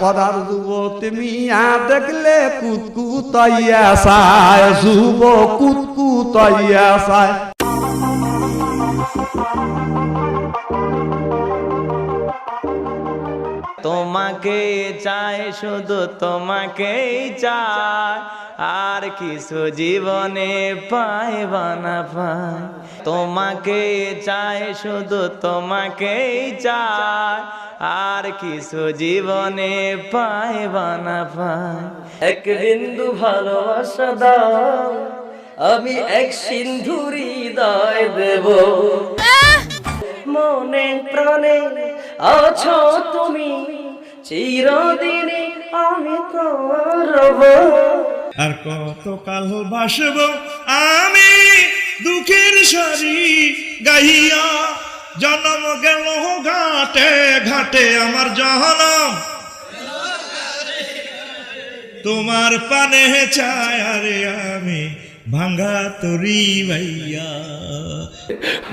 পদার যুবতী মিয়া দেখলে কুতকুতাইয়া চায়, যুব কুতকুতাইয়া চায়। তোমাকে চাই, শুধু তোমাকেই চাই, আর কিছু জীবনে পাইবা না পাই। তোমাকে চাই, শুধু তোমাকেই চাই, আর কিছু জীবনে পাইবা না পাই। এক বিন্দু ভালোবাসা দাও, আমি এক সিন্ধুর হৃদয় দেব। মনে প্রাণে আছো তুমি, চিরদিনে আমি তোমার রব। আর কতকাল বাসব আমি দুঃখের সারি গাইয়া, জন্ম গেল ঘাটে ঘাটে আমার জনম, তোমার পানে চায় আরে আমি ভাঙ্গা তরি ভাইয়া।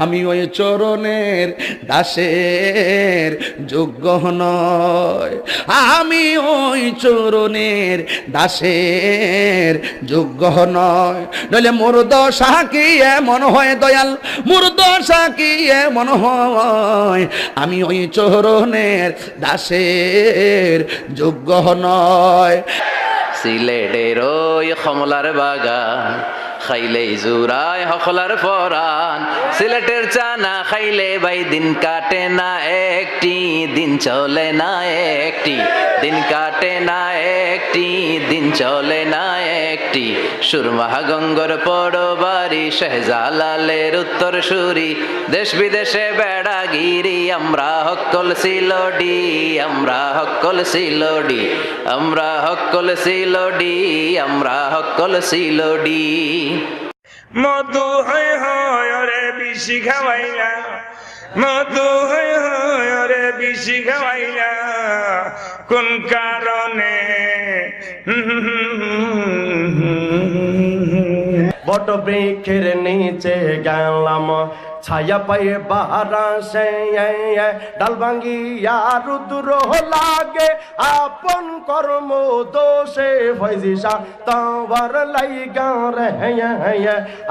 আমি ওই চরণের দাসের যোগ্য নয়, আমি ওই চরণের দাসের যোগ্য নয়। নইলে মোর দশা কি এমন হয় দয়াল, মোর দশা কি এমন হয়, আমি ওই চরণের দাসের যোগ্য নয়। সিলেটের ওই কমলার বাগান খাইলেই জুরায় হকলার পরাণ। সিলেটের চানা খাইলে ভাই দিন কাটে না একটি, দিন চলে না একটি, দিন কাটে না একটি, দিন চলে না একটি। সুরমা গঙ্গর পরবাড়ি শাহজালালের উত্তর সুরি, দেশ বিদেশে বেড়াগিরি আমরা হকল সিলোডি, আমরা হকল সিলোডি, আমরা হকল সিলোডি, আমরা হকল সিলোডি। মধু হয় হয় রে বিশি খাওয়াইলা, মধু হয় হয় রে বিশি খাওয়াইলা, কোন কারণে? বট বৃক্ষের নিচে গেলাম, ছায়া পায়ে বারাসে, ডাল ভাঙ্গিয়া রুদ্র লাগে, আপন কর্ম দোষে ফয়জিসা তোমার লাইগা রে।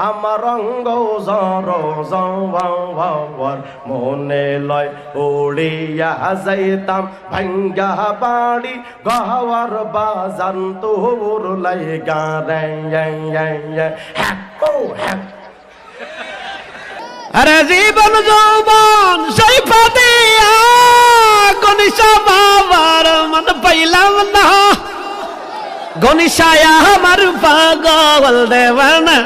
আমার অঙ্গ জর জর মনে লয় উড়িয়া যাইতাম ভাঙ্গা বাড়ি, গহর বাজান তোর লাইগা রে। আরে জীবন যৌবন সেই ফাতিয়া গনিশা বাবার মন পাইলাম না, গনিশায়া আমার পাগল দেওয়ানা।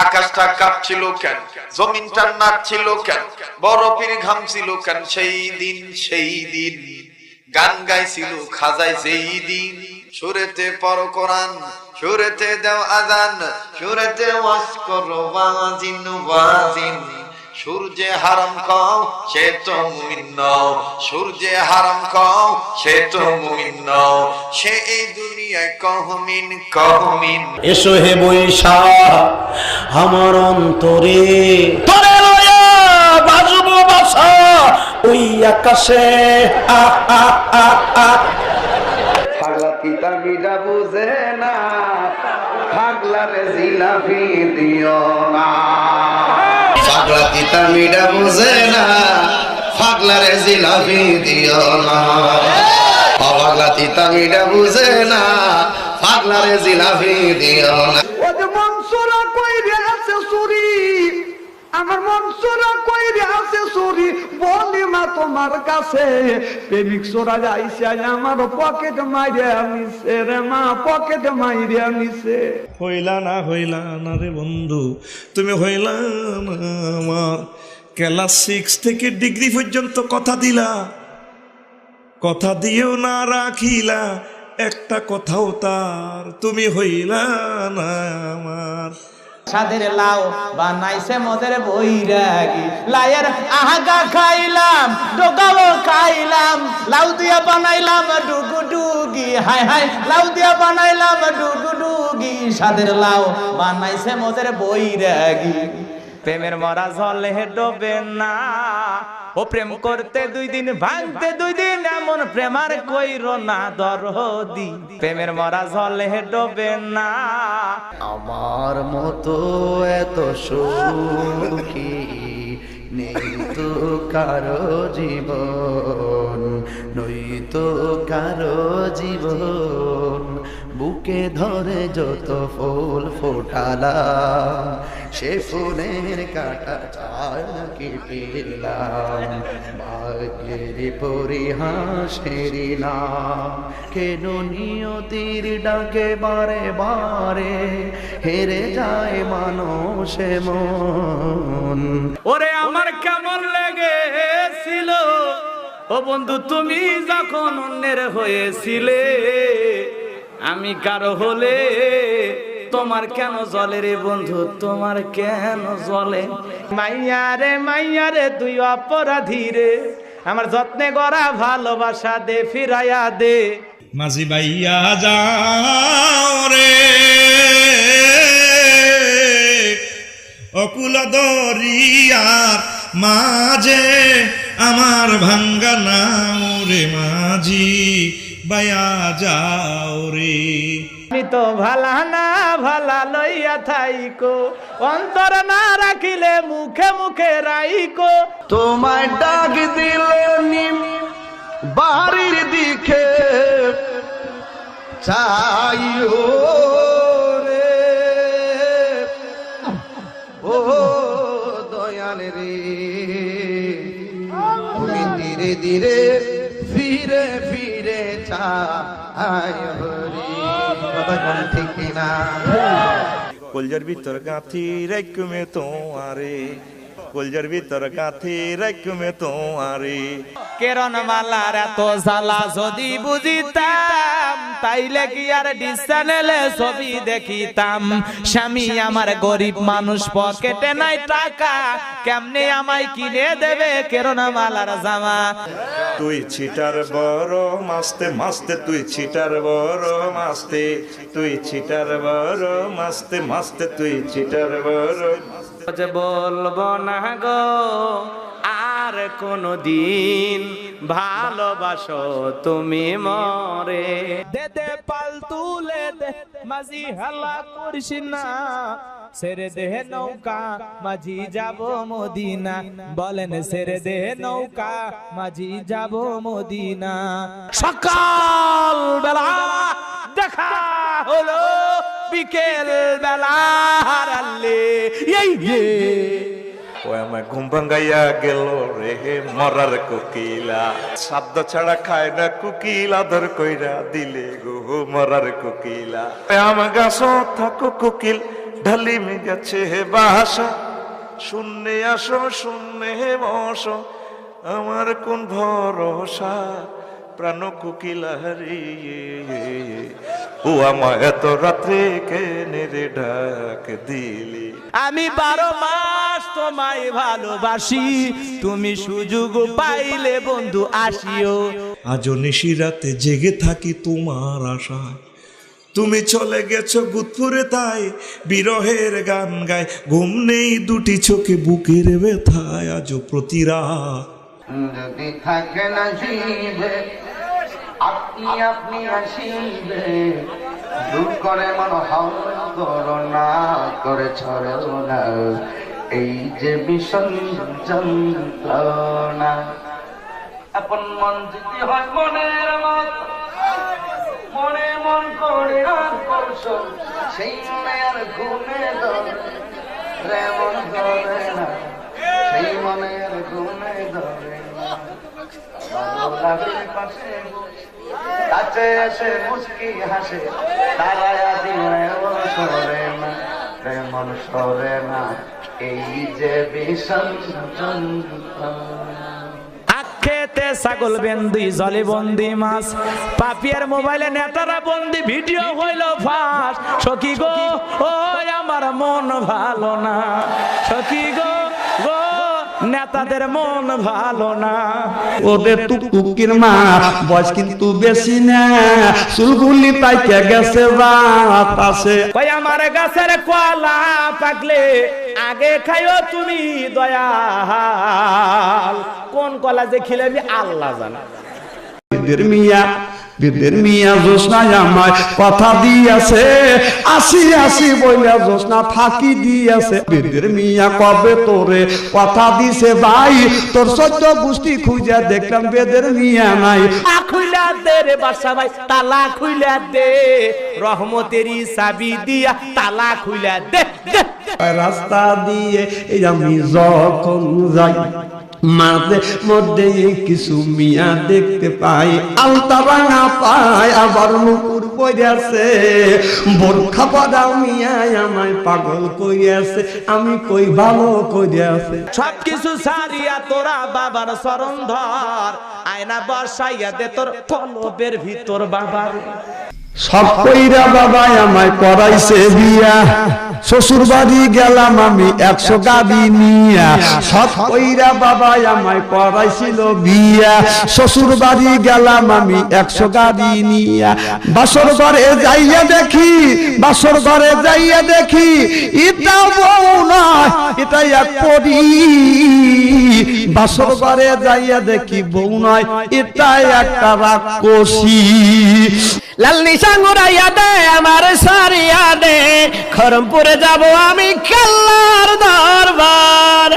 আকাশটা কাঁপছিল কেন, জমিনটা নাচছিল কেন, বরফের ঘাম ছিল কেন, সেই দিন সেই দিন গান গাইছিল খাজায় সেই দিন। সুরেতে পড়ো কোরআন, সুরেতে দাও আজান, সুরেতে ওয়াজ করো ওয়াজিন ওয়াজিন। সূর্যে হারাম খাও সে তো মুমিন নও, সূর্যে হারাম খাও সে তো মুমিন নও, সে এই দুনিয়ায় কহমিন কহমিন। এসো হে বৈশা আমার অন্তরে, তোরে লয়া বাজবো বাসা ওই আকাশে। পাগলা পিতা মিরা বুঝে না, পাগলারে জিলাপি দিও না। পাগলা পিতা মিরা বুঝে না, পাগলারে জিলাপি দিও না। পাগলা পিতা মিরা বুঝে না, পাগলারে জিলাপি দিও না। ও যে মনসুরা কইরে আছে চুরি, আমার মনসুরা কইরে আছে চুরি, বলি মা তোমার কাছে প্রেমিক চোরা যাইছে আমার পকেট মাইরে নিছে রে মা, পকেট মাইরে নিছে। হইলা না রে বন্ধু, তুমি হইলা না আমার। ক্লাস 6 থেকে ডিগ্রি পর্যন্ত কথা দিলা, কথা দিয়েও না রাখিলা একটা কথাও তার, তুমি হইলা না আমার। সাদের লাউ বানাইছে মদের বৈরাগী, লাইয়ের আহাগা খাইলাম, ডোগাও খাইলাম, লাউ দিয়া বানাইলাম ডুগু ডুগি, হায় হায় লাউ দিয়া বানাইলাম ডুগু ডুগি। সাদের লাউ বানাইছে মদের বৈরাগী, প্রেমের মরা জলে ডোবে না। ও প্রেম করতে 2 দিন ভাঙতে 2 দিন, এমন প্রেমার কইরো না দরদি, প্রেমের মরা জলে ডোবে না। আমার মতো এত সুখী নেই তো কারো জীবন, নয়তো কারো জীবন। বুকে ধরে যত ফুল ফোটালাম, সে ফুলের কাটা চায় কেটেলাম। ভাগ্যের পরিহাসেরই নাম, কেন নিয়তির ডাকে বারে বারে হেরে যায় মানুষ মন। ওরে আমার কেমন লেগেছিল ও বন্ধু তুমি যখন অন্যের হয়েছিলে, আমি কারো হলে তোমার কেন জ্বলে রে বন্ধু, তোমার কেন জ্বলে? মাইয়া রে তুই অপরাধী রে, আমার যত্নে গড়া ভালোবাসা দে ফিরাইয়া দে। মাঝি বাইয়া যাও রে অকুল দরিয়ার মাঝে, আমার ভাঙ্গা নাও রে মাঝি বাইয়া যাও রে। আমি তো ভালা না ভালা লইয়া থাইকো, অন্তর না রাখিলে মুখে মুখে রাইকো। তোমায় ডাক দিলে নিম বাড়ির দিকে চাইও রে, ও দয়াল রে, তুমি ধীরে ধীরে ফিরে ফিরে চাইও রে। কথা কোন ঠিক না? কলজার ভিতর গাঁথি রাইকুমে তোমারে, কলজার ভিতর গাঁথি রাইকুমে তোমারে। কেরন মালার এত জ্বালা যদি বুঝিতাম, তাইলে কি আর ডিস চ্যানেলে ছবি দেখিতাম। স্বামী আমার গরিব মানুষ, পকেটে নাই টাকা, কেমনে আমায় কিনে দেবে কেরন মালার জামা? তুই ছিটার বড় মাস্তে মাস্তে, তুই ছিটার বড় মাস্তে, তুই ছিটার বড় মাস্তে মাস্তে, তুই ছিটার বড়। বলবো না গো আর কোনো দিন, ভালোবাসো তুমি মরে। দে দে পাল তুলে দে মাঝি, হাল্লা করিস না, ছেড়ে দে নৌকা মাঝি যাব মদিনা। বলেন ছেড়ে দে নৌকা মাঝি যাব মদিনা। সকাল বেলা দেখা হলো, বিকেল বেলা হারালে ও আমার ঘুম ভাঙ্গাইয়া গেল রে মরার কোকিলা, শব্দ ছাড়া খায় না কুকিল, আদর কইরা দিলে গো মরার কোকিলা। আমার গাছ থাকো কোকিল, ঢালি মে গেছে বাসা, শূন্যে আসো শূন্যে বসো, আমার কোন ভরসা প্রাণ কোকিলা হারিয়ে। ও আমার এত রাত্রে কেনে রে ডাক দিলি? আমি 12 মাস তোমায় ভালোবাসি, তুমি সুযোগ পাইলে বন্ধু আসিও। আজ নিশি রাতে জেগে থাকি তোমার আশায়, তুমি চলে গেছো গুদপুরে তাই বিরহের গান গায়। ঘুম নেই দুটি চোখে বুকের ব্যথায়, আজ প্রতি রাত যদি থাকে না জীবে আপনি আপনি আসিবে, দূর করে মন করোনা করে ছড়ো না, এই যে ভীষণ যন্ত্রণা। আপন মন যদি হয় মনের মত, মনে মন করে আর করছো, সেই মনে আর ঘুমে ধরে রে মন ধরে না, সেই মনে আর ঘুমে ধরে না। ভালো লাগে পাশে কাছে এসে মুস্কি হাসে, তারায়া দিলে ও সরে না রে মন সরে না, এই যে ভীষণ যন্ত্রণা। খেতে ছাগল বেন্দি জলে বন্দি মাছ, পাপিয়ার মোবাইলে নেতারা বন্দি ভিডিও হইল ফাঁস। সখী গো ও আমার মন ভালো না, সখী গো গো নেতাদের মন ভালো না। ওদের টুকটুকির মা বয়স কিন্তু বেশি না, চুলগুলি পাইকে গেছে বাতাসে। কই আমার গাছের কলা পাকলে আগে খাইও তুমি দয়াল, কোন কলা যে খিলাবি আল্লাহ জানে। বেদের মিয়া জোসনাই আমায় কথা দিয়েছে, আসি আসি বইলা জোসনা ফাঁকি দিয়েছে। বেদের মিয়া কবে তোরে কথা দিছে ভাই, তোর সহ্য গোষ্ঠী খুঁজে দেখলাম বেদের মিয়া নাই। খুইলা দে রে বাসা ভাই, তালা খুইলা দে, রহমতেরই চাবি দিয়া তালা খুইলা দে। রাস্তা দিয়ে এই আমি যখন যাই, মাঝে মধ্যে কিছু মিয়া দেখতে পাই, আলতা রাঙা পাই, আবার নুপুর পড়েছে, বোরখা পরা মিয়া আমায় পাগল কইয়াছে, আমি কই ভালো কইয়াছে। সবকিছু সারিয়া তোরা বাবার চরণ ধর, আয়না বসাইয়া দে তোর কলবের ভিতর বাবার। সব কইরা বাবা আমায় করাইছে বিয়া, শ্বশুর বাড়ি গেলাম আমি 100 গাড়ি নিয়া। সব কইরা বাবা আমায় করাইছিল বিয়া, শ্বশুর বাড়ি গেলাম আমি 100 গাড়ি নিয়া। বাসর ঘরে যাইয়া দেখি, বাসর ঘরে যাইয়া দেখি, এটা বউ নয় এটা এক পরী। বাসর ঘরে যাইয়া দেখি বউ নয় এটা একটা রাক্ষসী। লাল নিশান উড়াইয়া দে আমার সারিয়া দে, খরমপুরে যাব আমি কাল্লার দরবার।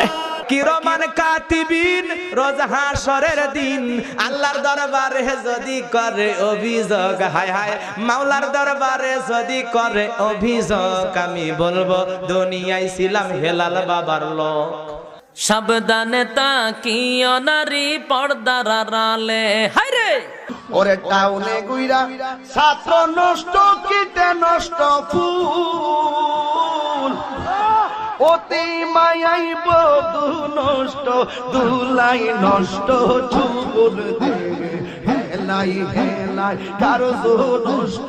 কিরমান কাতিবিন রোজ হাসরের দিন, আল্লাহর দরবারে যদি করে অভিযোগ, হায় হায় মাওলার দরবারে যদি করে অভিযোগ, আমি বলবো দুনিয়ায় ছিলাম হেলাল বাবার লোক। সাবধানে তাকিও নারী পর্দার আড়ালে, হায় রে ওরে টাউনে গুইরা ছাত্র নষ্ট, কিতে নষ্ট ফুল, অতি মায়াই বধু নষ্ট, দুলাই নষ্ট চুল, হেলাই হেলাই কারো নষ্ট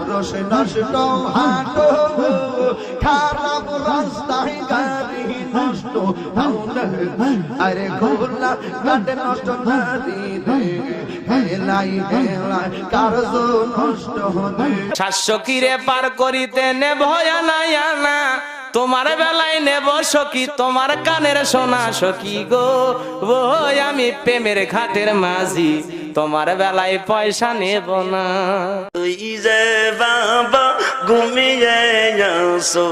রস নষ্ট হাট, খারাপ রাস্তায় গাড়ি নষ্ট, আরে ঘোলা কাটে নষ্ট নারী, হেলাই হেলাই কারো নষ্ট। 700 কিরে পার করিতে নে ভয়া নাই আনা, তোমার বেলায় নেব সখী তোমার কানের সোনা সখী গো, ও আমি প্রেমের ঘাটের মাঝি, তোমার বেলায় পয়সা নেব না। তুই যে বাবা ঘুমিয়ে আসো।